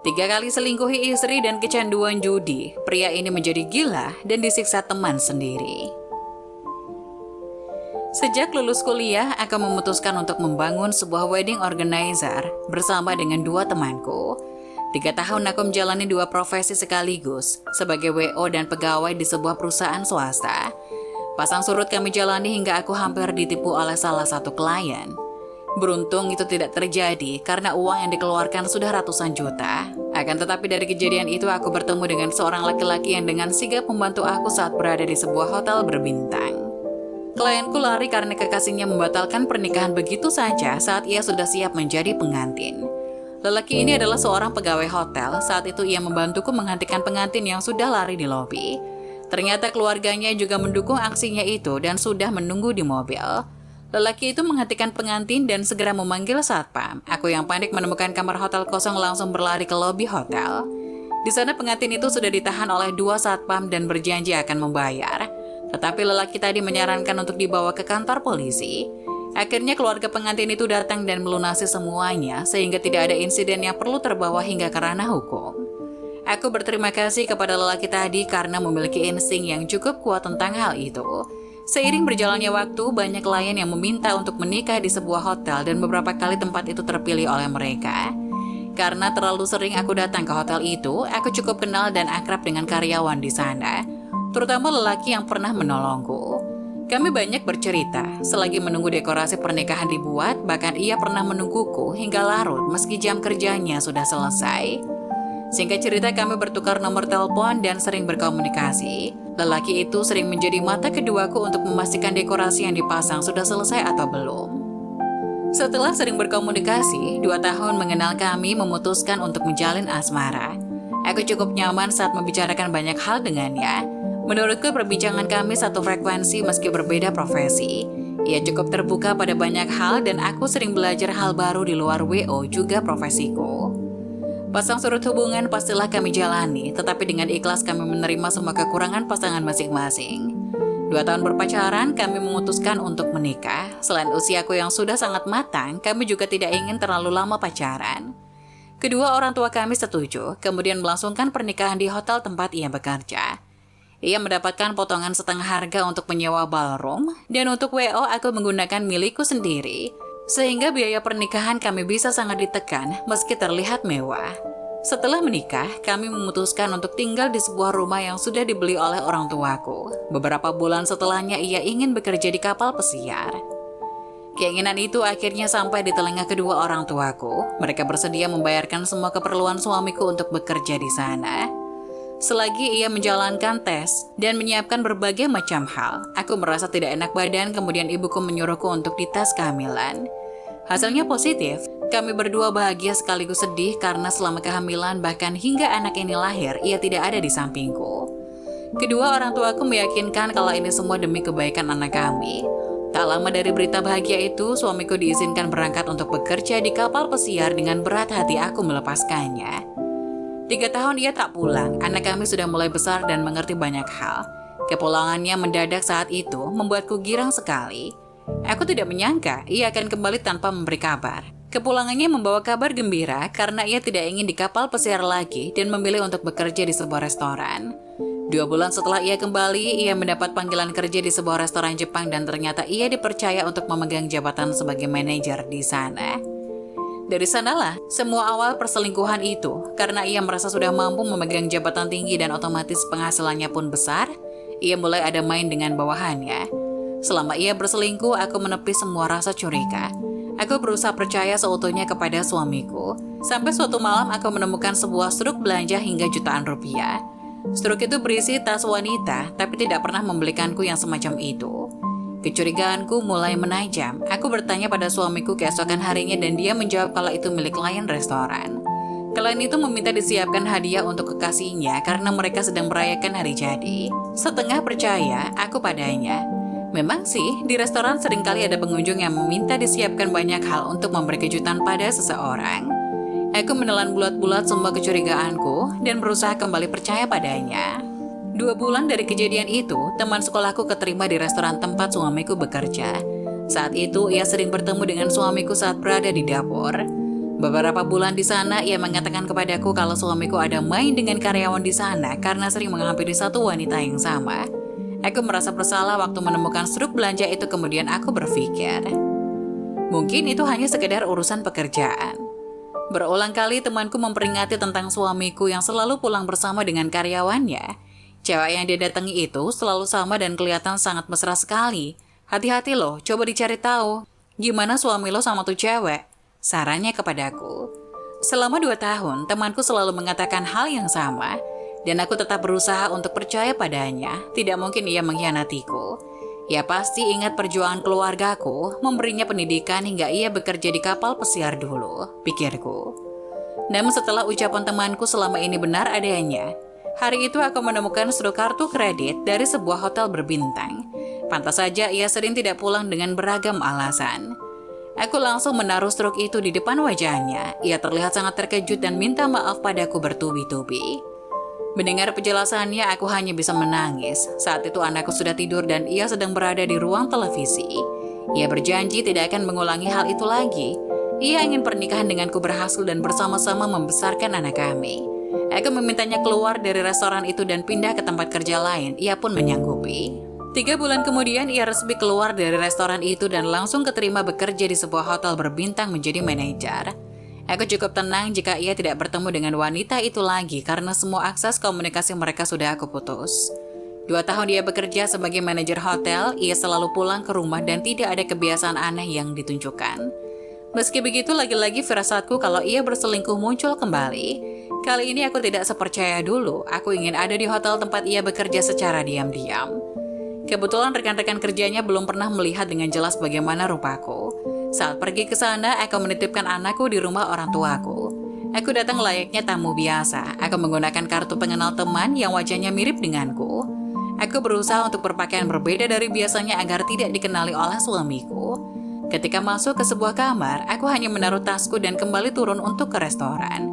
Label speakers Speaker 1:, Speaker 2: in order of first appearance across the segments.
Speaker 1: 3 kali selingkuhi istri dan kecanduan judi, pria ini menjadi gila dan disiksa teman sendiri. Sejak lulus kuliah, aku memutuskan untuk membangun sebuah wedding organizer bersama dengan 2 temanku. 3 tahun aku menjalani 2 profesi sekaligus, sebagai WO dan pegawai di sebuah perusahaan swasta. Pasang surut kami jalani hingga aku hampir ditipu oleh salah satu klien. Beruntung itu tidak terjadi karena uang yang dikeluarkan sudah ratusan juta. Akan tetapi dari kejadian itu aku bertemu dengan seorang laki-laki yang dengan sigap membantu aku saat berada di sebuah hotel berbintang. Klienku lari karena kekasihnya membatalkan pernikahan begitu saja saat ia sudah siap menjadi pengantin. Lelaki ini adalah seorang pegawai hotel, saat itu ia membantuku menghentikan pengantin yang sudah lari di lobi. Ternyata keluarganya juga mendukung aksinya itu dan sudah menunggu di mobil. Lelaki itu menghentikan pengantin dan segera memanggil satpam. Aku yang panik menemukan kamar hotel kosong langsung berlari ke lobi hotel. Di sana pengantin itu sudah ditahan oleh 2 satpam dan berjanji akan membayar. Tetapi lelaki tadi menyarankan untuk dibawa ke kantor polisi. Akhirnya keluarga pengantin itu datang dan melunasi semuanya sehingga tidak ada insiden yang perlu terbawa hingga ke ranah hukum. Aku berterima kasih kepada lelaki tadi karena memiliki insting yang cukup kuat tentang hal itu. Seiring berjalannya waktu, banyak klien yang meminta untuk menikah di sebuah hotel dan beberapa kali tempat itu terpilih oleh mereka. Karena terlalu sering aku datang ke hotel itu, aku cukup kenal dan akrab dengan karyawan di sana, terutama lelaki yang pernah menolongku. Kami banyak bercerita, selagi menunggu dekorasi pernikahan dibuat, bahkan ia pernah menungguku hingga larut meski jam kerjanya sudah selesai. Singkat cerita, kami bertukar nomor telepon dan sering berkomunikasi. Lelaki itu sering menjadi mata keduaku untuk memastikan dekorasi yang dipasang sudah selesai atau belum. Setelah sering berkomunikasi, 2 tahun mengenal kami memutuskan untuk menjalin asmara. Aku cukup nyaman saat membicarakan banyak hal dengannya. Menurutku perbincangan kami satu frekuensi meski berbeda profesi. Ia cukup terbuka pada banyak hal dan aku sering belajar hal baru di luar WO juga profesiku. Pasang surut hubungan pastilah kami jalani, tetapi dengan ikhlas kami menerima semua kekurangan pasangan masing-masing. 2 tahun berpacaran, kami memutuskan untuk menikah. Selain usiaku yang sudah sangat matang, kami juga tidak ingin terlalu lama pacaran. Kedua orang tua kami setuju, kemudian melangsungkan pernikahan di hotel tempat ia bekerja. Ia mendapatkan potongan setengah harga untuk menyewa ballroom, dan untuk WO aku menggunakan milikku sendiri. Sehingga biaya pernikahan kami bisa sangat ditekan meski terlihat mewah. Setelah menikah, kami memutuskan untuk tinggal di sebuah rumah yang sudah dibeli oleh orang tuaku. Beberapa bulan setelahnya ia ingin bekerja di kapal pesiar. Keinginan itu akhirnya sampai di telinga kedua orang tuaku. Mereka bersedia membayarkan semua keperluan suamiku untuk bekerja di sana. Selagi ia menjalankan tes dan menyiapkan berbagai macam hal, aku merasa tidak enak badan, kemudian ibuku menyuruhku untuk dites kehamilan. Hasilnya positif, kami berdua bahagia sekaligus sedih karena selama kehamilan bahkan hingga anak ini lahir, ia tidak ada di sampingku. Kedua orang tuaku meyakinkan kalau ini semua demi kebaikan anak kami. Tak lama dari berita bahagia itu, suamiku diizinkan berangkat untuk bekerja di kapal pesiar dengan berat hati aku melepaskannya. 3 tahun ia tak pulang, anak kami sudah mulai besar dan mengerti banyak hal. Kepulangannya mendadak saat itu membuatku girang sekali. Aku tidak menyangka ia akan kembali tanpa memberi kabar. Kepulangannya membawa kabar gembira karena ia tidak ingin di kapal pesiar lagi dan memilih untuk bekerja di sebuah restoran. 2 bulan setelah ia kembali, ia mendapat panggilan kerja di sebuah restoran Jepang dan ternyata ia dipercaya untuk memegang jabatan sebagai manajer di sana. Dari sanalah semua awal perselingkuhan itu, karena ia merasa sudah mampu memegang jabatan tinggi dan otomatis penghasilannya pun besar, ia mulai ada main dengan bawahannya. Selama ia berselingkuh, aku menepi semua rasa curiga. Aku berusaha percaya seutuhnya kepada suamiku. Sampai suatu malam aku menemukan sebuah struk belanja hingga jutaan rupiah. Struk itu berisi tas wanita, tapi tidak pernah membelikanku yang semacam itu. Kecurigaanku mulai menajam. Aku bertanya pada suamiku keesokan harinya dan dia menjawab kalau itu milik klien restoran. Klien itu meminta disiapkan hadiah untuk kekasihnya karena mereka sedang merayakan hari jadi. Setengah percaya aku padanya. Memang sih, di restoran seringkali ada pengunjung yang meminta disiapkan banyak hal untuk memberi kejutan pada seseorang. Aku menelan bulat-bulat semua kecurigaanku dan berusaha kembali percaya padanya. 2 bulan dari kejadian itu, teman sekolahku keterima di restoran tempat suamiku bekerja. Saat itu, ia sering bertemu dengan suamiku saat berada di dapur. Beberapa bulan di sana, ia mengatakan kepadaku kalau suamiku ada main dengan karyawan di sana karena sering menghampiri satu wanita yang sama. Aku merasa bersalah waktu menemukan struk belanja itu, kemudian aku berpikir, mungkin itu hanya sekedar urusan pekerjaan. Berulang kali temanku memperingati tentang suamiku yang selalu pulang bersama dengan karyawannya. Cewek yang dia datangi itu selalu sama dan kelihatan sangat mesra sekali. Hati-hati loh, coba dicari tahu. Gimana suami lo sama tuh cewek? Sarannya kepadaku. Selama 2 tahun, temanku selalu mengatakan hal yang sama. Dan aku tetap berusaha untuk percaya padanya. Tidak mungkin ia mengkhianatiku. Ia pasti ingat perjuangan keluargaku, memberinya pendidikan hingga ia bekerja di kapal pesiar dulu, pikirku. Namun setelah ucapan temanku selama ini benar adanya, hari itu aku menemukan struk kartu kredit dari sebuah hotel berbintang. Pantas saja ia sering tidak pulang dengan beragam alasan. Aku langsung menaruh struk itu di depan wajahnya. Ia terlihat sangat terkejut dan minta maaf padaku bertubi-tubi. Mendengar penjelasannya, aku hanya bisa menangis. Saat itu anakku sudah tidur dan ia sedang berada di ruang televisi. Ia berjanji tidak akan mengulangi hal itu lagi. Ia ingin pernikahan denganku berhasil dan bersama-sama membesarkan anak kami. Aku memintanya keluar dari restoran itu dan pindah ke tempat kerja lain. Ia pun menyanggupi. 3 bulan kemudian ia resmi keluar dari restoran itu dan langsung keterima bekerja di sebuah hotel berbintang menjadi manajer. Aku cukup tenang jika ia tidak bertemu dengan wanita itu lagi karena semua akses komunikasi mereka sudah aku putus. 2 tahun dia bekerja sebagai manajer hotel, ia selalu pulang ke rumah dan tidak ada kebiasaan aneh yang ditunjukkan. Meski begitu, lagi-lagi firasatku kalau ia berselingkuh muncul kembali. Kali ini aku tidak sepercaya dulu, aku ingin ada di hotel tempat ia bekerja secara diam-diam. Kebetulan rekan-rekan kerjanya belum pernah melihat dengan jelas bagaimana rupaku. Saat pergi ke sana, aku menitipkan anakku di rumah orang tuaku. Aku datang layaknya tamu biasa. Aku menggunakan kartu pengenal teman yang wajahnya mirip denganku. Aku berusaha untuk berpakaian berbeda dari biasanya agar tidak dikenali oleh suamiku. Ketika masuk ke sebuah kamar, aku hanya menaruh tasku dan kembali turun untuk ke restoran.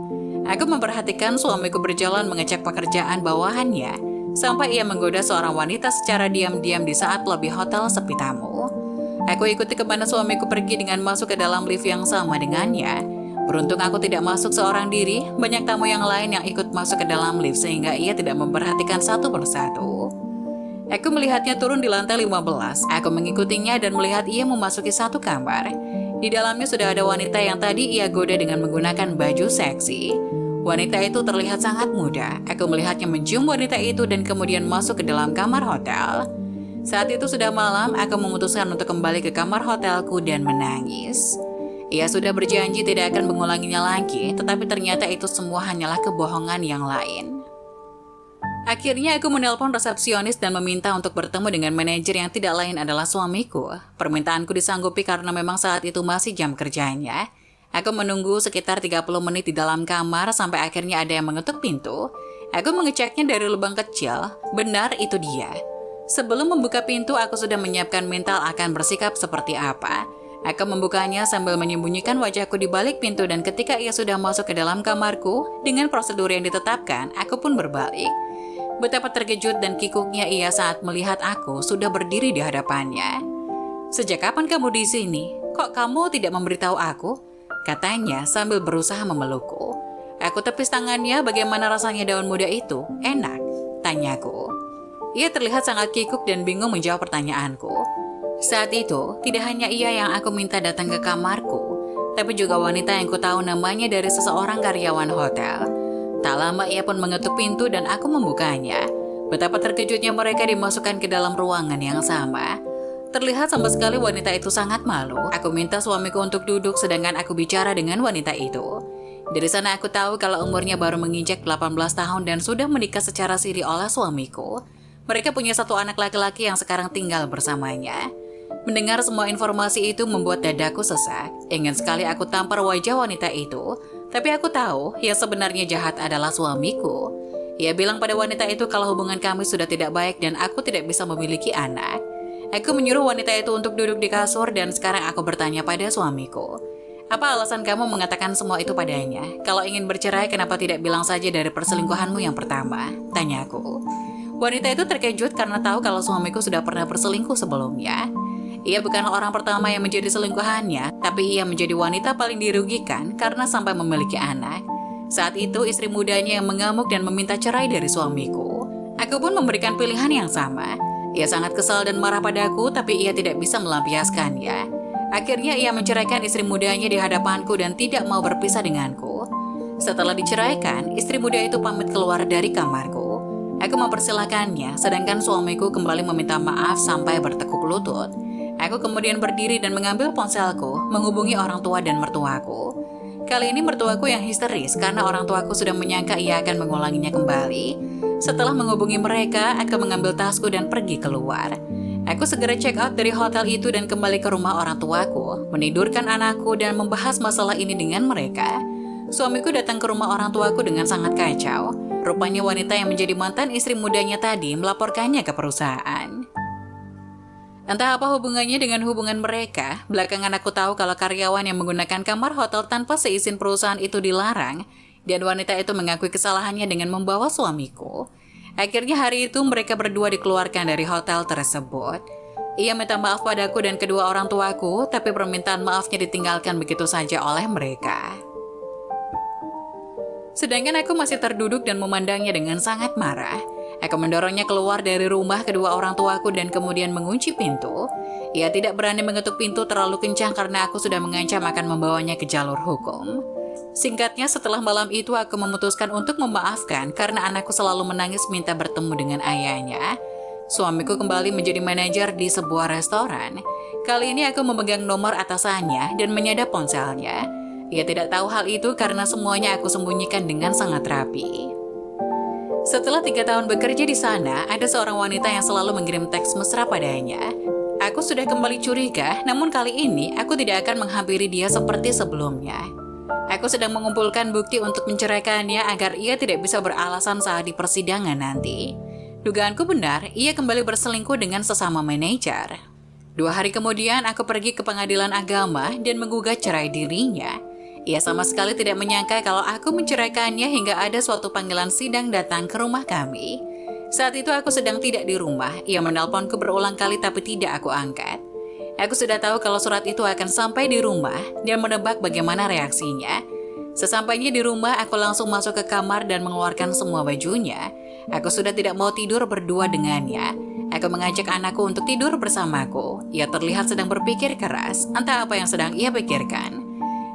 Speaker 1: Aku memperhatikan suamiku berjalan mengecek pekerjaan bawahannya, sampai ia menggoda seorang wanita secara diam-diam di saat lobi hotel sepi tamu. Aku ikuti kemana suamiku pergi dengan masuk ke dalam lift yang sama dengannya. Beruntung aku tidak masuk seorang diri, banyak tamu yang lain yang ikut masuk ke dalam lift sehingga ia tidak memperhatikan satu persatu. Aku melihatnya turun di lantai 15. Aku mengikutinya dan melihat ia memasuki satu kamar. Di dalamnya sudah ada wanita yang tadi ia goda dengan menggunakan baju seksi. Wanita itu terlihat sangat muda. Aku melihatnya mencium wanita itu dan kemudian masuk ke dalam kamar hotel. Saat itu sudah malam, aku memutuskan untuk kembali ke kamar hotelku dan menangis. Ia sudah berjanji tidak akan mengulanginya lagi, tetapi ternyata itu semua hanyalah kebohongan yang lain. Akhirnya aku menelpon resepsionis dan meminta untuk bertemu dengan manajer yang tidak lain adalah suamiku. Permintaanku disanggupi karena memang saat itu masih jam kerjanya. Aku menunggu sekitar 30 menit di dalam kamar sampai akhirnya ada yang mengetuk pintu. Aku mengeceknya dari lubang kecil. Benar, itu dia. Sebelum membuka pintu, aku sudah menyiapkan mental akan bersikap seperti apa. Aku membukanya sambil menyembunyikan wajahku di balik pintu dan ketika ia sudah masuk ke dalam kamarku, dengan prosedur yang ditetapkan, aku pun berbalik. Betapa terkejut dan kikuknya ia saat melihat aku sudah berdiri di hadapannya. "Sejak kapan kamu di sini? Kok kamu tidak memberitahu aku?" katanya sambil berusaha memelukku. Aku tepis tangannya, bagaimana rasanya daun muda itu? Enak, tanyaku. Ia terlihat sangat kikuk dan bingung menjawab pertanyaanku. Saat itu, tidak hanya ia yang aku minta datang ke kamarku, tapi juga wanita yang ku tahu namanya dari seseorang karyawan hotel. Tak lama ia pun mengetuk pintu dan aku membukanya. Betapa terkejutnya mereka dimasukkan ke dalam ruangan yang sama. Terlihat sama sekali wanita itu sangat malu. Aku minta suamiku untuk duduk sedangkan aku bicara dengan wanita itu. Dari sana aku tahu kalau umurnya baru menginjak 18 tahun dan sudah menikah secara siri oleh suamiku. Mereka punya satu anak laki-laki yang sekarang tinggal bersamanya. Mendengar semua informasi itu membuat dadaku sesak. Ingin sekali aku tampar wajah wanita itu, tapi aku tahu yang sebenarnya jahat adalah suamiku. Ia bilang pada wanita itu kalau hubungan kami sudah tidak baik dan aku tidak bisa memiliki anak. Aku menyuruh wanita itu untuk duduk di kasur dan sekarang aku bertanya pada suamiku. Apa alasan kamu mengatakan semua itu padanya? Kalau ingin bercerai, kenapa tidak bilang saja dari perselingkuhanmu yang pertama? Tanyaku. Wanita itu terkejut karena tahu kalau suamiku sudah pernah berselingkuh sebelumnya. Ia bukan orang pertama yang menjadi selingkuhannya, tapi ia menjadi wanita paling dirugikan karena sampai memiliki anak. Saat itu istri mudanya yang mengamuk dan meminta cerai dari suamiku. Aku pun memberikan pilihan yang sama. Ia sangat kesal dan marah padaku, tapi ia tidak bisa melampiaskannya. Akhirnya ia menceraikan istri mudanya di hadapanku dan tidak mau berpisah denganku. Setelah diceraikan, istri muda itu pamit keluar dari kamarku. Aku mempersilahkannya, sedangkan suamiku kembali meminta maaf sampai bertekuk lutut. Aku kemudian berdiri dan mengambil ponselku, menghubungi orang tua dan mertuaku. Kali ini mertuaku yang histeris karena orang tuaku sudah menyangka ia akan mengulanginya kembali. Setelah menghubungi mereka, aku mengambil tasku dan pergi keluar. Aku segera check out dari hotel itu dan kembali ke rumah orang tuaku, menidurkan anakku dan membahas masalah ini dengan mereka. Suamiku datang ke rumah orang tuaku dengan sangat kacau. Rupanya wanita yang menjadi mantan istri mudanya tadi melaporkannya ke perusahaan. Entah apa hubungannya dengan hubungan mereka, belakangan aku tahu kalau karyawan yang menggunakan kamar hotel tanpa seizin perusahaan itu dilarang, dan wanita itu mengakui kesalahannya dengan membawa suamiku. Akhirnya hari itu mereka berdua dikeluarkan dari hotel tersebut. Ia minta maaf padaku dan kedua orang tuaku, tapi permintaan maafnya ditinggalkan begitu saja oleh mereka. Sedangkan aku masih terduduk dan memandangnya dengan sangat marah. Aku mendorongnya keluar dari rumah kedua orang tuaku dan kemudian mengunci pintu. Ia tidak berani mengetuk pintu terlalu kencang karena aku sudah mengancam akan membawanya ke jalur hukum. Singkatnya, setelah malam itu aku memutuskan untuk memaafkan karena anakku selalu menangis minta bertemu dengan ayahnya. Suamiku kembali menjadi manajer di sebuah restoran. Kali ini aku memegang nomor atasannya dan menyadap ponselnya. Ia tidak tahu hal itu karena semuanya aku sembunyikan dengan sangat rapi. Setelah 3 tahun bekerja di sana, ada seorang wanita yang selalu mengirim teks mesra padanya. Aku sudah kembali curiga, namun kali ini aku tidak akan menghampiri dia seperti sebelumnya. Aku sedang mengumpulkan bukti untuk menceraikannya agar ia tidak bisa beralasan saat di persidangan nanti. Dugaanku benar, ia kembali berselingkuh dengan sesama manajer. 2 hari kemudian aku pergi ke pengadilan agama dan menggugat cerai dirinya. Ia sama sekali tidak menyangka kalau aku menceraikannya hingga ada suatu panggilan sidang datang ke rumah kami. Saat itu aku sedang tidak di rumah, ia menelponku berulang kali tapi tidak aku angkat. Aku sudah tahu kalau surat itu akan sampai di rumah dan menebak bagaimana reaksinya. Sesampainya di rumah, aku langsung masuk ke kamar dan mengeluarkan semua bajunya. Aku sudah tidak mau tidur berdua dengannya. Aku mengajak anakku untuk tidur bersamaku. Ia terlihat sedang berpikir keras, entah apa yang sedang ia pikirkan.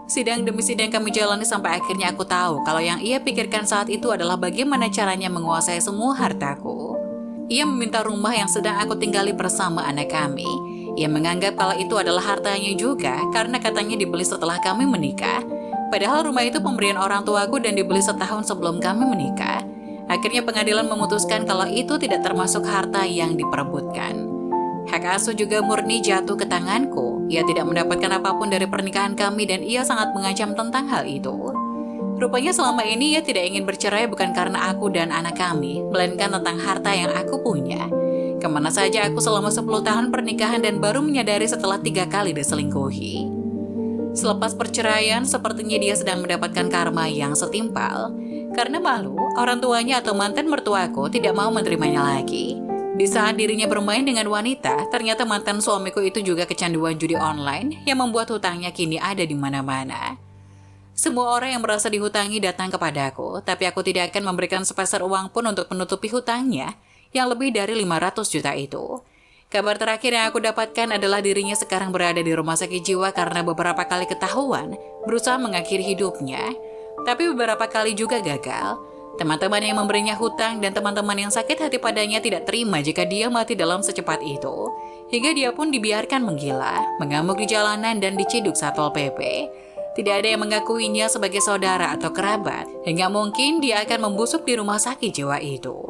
Speaker 1: Sidang demi sidang kami jalani sampai akhirnya aku tahu kalau yang ia pikirkan saat itu adalah bagaimana caranya menguasai semua hartaku. Ia meminta rumah yang sedang aku tinggali bersama anak kami. Ia menganggap kalau itu adalah hartanya juga karena katanya dibeli setelah kami menikah. Padahal rumah itu pemberian orang tuaku dan dibeli setahun sebelum kami menikah. Akhirnya pengadilan memutuskan kalau itu tidak termasuk harta yang diperebutkan. Hak asuh juga murni jatuh ke tanganku. Ia tidak mendapatkan apapun dari pernikahan kami dan ia sangat mengancam tentang hal itu. Rupanya selama ini ia tidak ingin bercerai bukan karena aku dan anak kami, melainkan tentang harta yang aku punya. Kemana saja aku selama 10 tahun pernikahan dan baru menyadari setelah 3 kali diselingkuhi. Selepas perceraian, sepertinya dia sedang mendapatkan karma yang setimpal. Karena malu, orang tuanya atau mantan mertuaku tidak mau menerimanya lagi. Di saat dirinya bermain dengan wanita, ternyata mantan suamiku itu juga kecanduan judi online yang membuat hutangnya kini ada di mana-mana. Semua orang yang merasa dihutangi datang kepadaku, tapi aku tidak akan memberikan sepeser uang pun untuk menutupi hutangnya yang lebih dari 500 juta itu. Kabar terakhir yang aku dapatkan adalah dirinya sekarang berada di rumah sakit jiwa karena beberapa kali ketahuan berusaha mengakhiri hidupnya, tapi beberapa kali juga gagal. Teman-teman yang memberinya hutang dan teman-teman yang sakit hati padanya tidak terima jika dia mati dalam secepat itu. Hingga dia pun dibiarkan menggila, mengamuk di jalanan dan diciduk Satpol PP. Tidak ada yang mengakuinya sebagai saudara atau kerabat, hingga mungkin dia akan membusuk di rumah sakit jiwa itu.